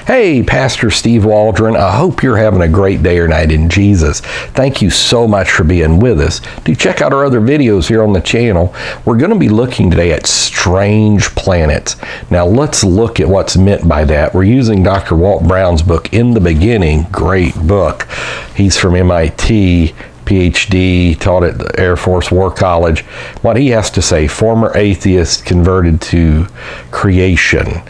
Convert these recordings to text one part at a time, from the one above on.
Hey, Pastor Steve Waldron, I hope you're having a great day or night in Jesus. Thank you so much for being with us. Do check out our other videos here on the channel. We're going to be looking today at strange planets. Now let's look at what's meant by that. We're using Dr. Walt Brown's book, In the Beginning. Great book. He's from MIT. PhD, taught at the Air Force War College. What he has to say, former atheist converted to creation,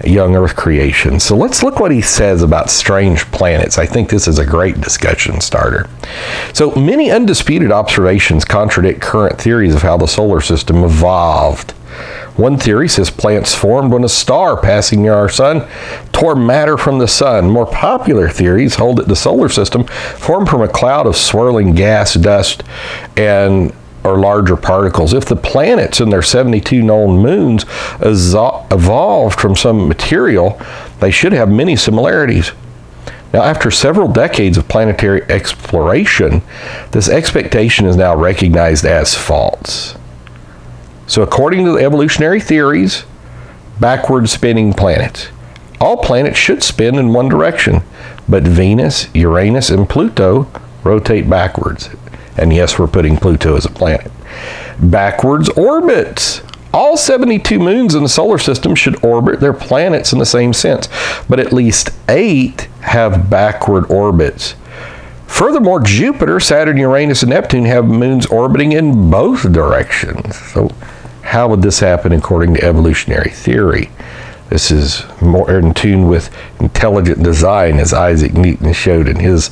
young Earth creation. So let's look what he says about strange planets. I think this is a great discussion starter. So many undisputed observations contradict current theories of how the solar system evolved. One theory says planets formed when a star passing near our sun tore matter from the sun. More popular theories hold that the solar system formed from a cloud of swirling gas, dust, or larger particles. If the planets and their 72 known moons evolved from some material, they should have many similarities. Now, after several decades of planetary exploration, this expectation is now recognized as false. So according to the evolutionary theories, backward spinning planets. All planets should spin in one direction, but Venus, Uranus, and Pluto rotate backwards. And yes, we're putting Pluto as a planet. Backwards orbits. All 72 moons in the solar system should orbit their planets in the same sense, but at least 8 have backward orbits. Furthermore, Jupiter, Saturn, Uranus, and Neptune have moons orbiting in both directions. So how would this happen according to evolutionary theory? This is more in tune with intelligent design, as Isaac Newton showed in his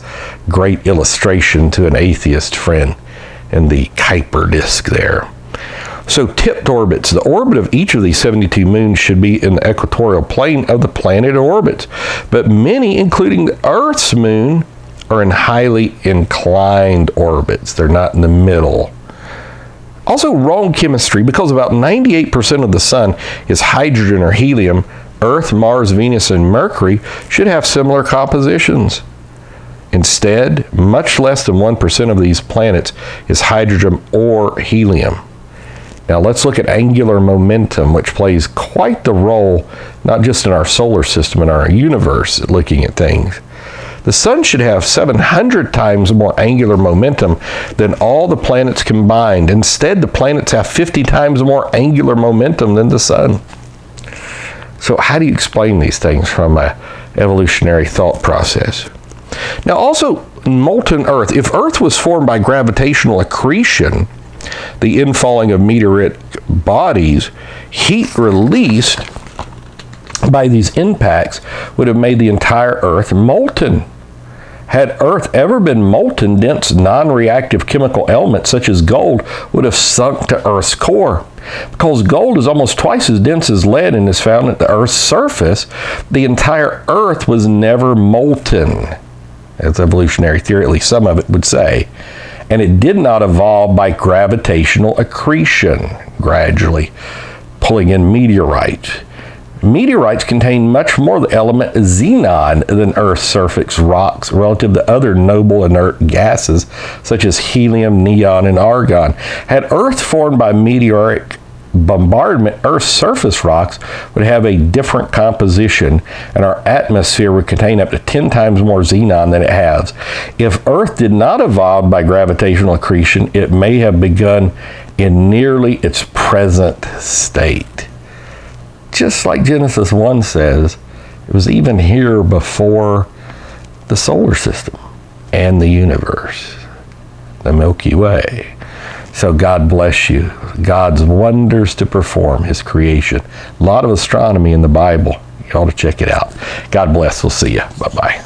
great illustration to an atheist friend in the Kuiper disk there. So tipped orbits. The orbit of each of these 72 moons should be in the equatorial plane of the planet it orbits. But many, including the Earth's moon, are in highly inclined orbits. They're not in the middle. Also wrong chemistry, because about 98% of the sun is hydrogen or helium. Earth, Mars, Venus, and Mercury should have similar compositions. Instead, much less than 1% of these planets is hydrogen or helium. Now let's look at angular momentum, which plays quite the role, not just in our solar system, in our universe, looking at things. The sun should have 700 times more angular momentum than all the planets combined. Instead, the planets have 50 times more angular momentum than the sun. So how do you explain these things from an evolutionary thought process? Now also, molten Earth. If Earth was formed by gravitational accretion, the infalling of meteoric bodies, heat released by these impacts would have made the entire Earth molten. Had Earth ever been molten, dense, non-reactive chemical elements such as gold would have sunk to Earth's core. Because gold is almost twice as dense as lead and is found at the Earth's surface, the entire Earth was never molten, as evolutionary theory, at least some of it would say. And it did not evolve by gravitational accretion, gradually pulling in meteorites. Meteorites contain much more of the element xenon than Earth's surface rocks relative to other noble inert gases such as helium, neon, and argon. Had Earth formed by meteoric bombardment, Earth's surface rocks would have a different composition, and our atmosphere would contain up to 10 times more xenon than it has. If Earth did not evolve by gravitational accretion, it may have begun in nearly its present state. Just like Genesis 1 says, it was even here before the solar system and the universe, the Milky Way. So God bless you. God's wonders to perform, his creation. A lot of astronomy in the Bible. You ought to check it out. God bless. We'll see you. Bye-bye.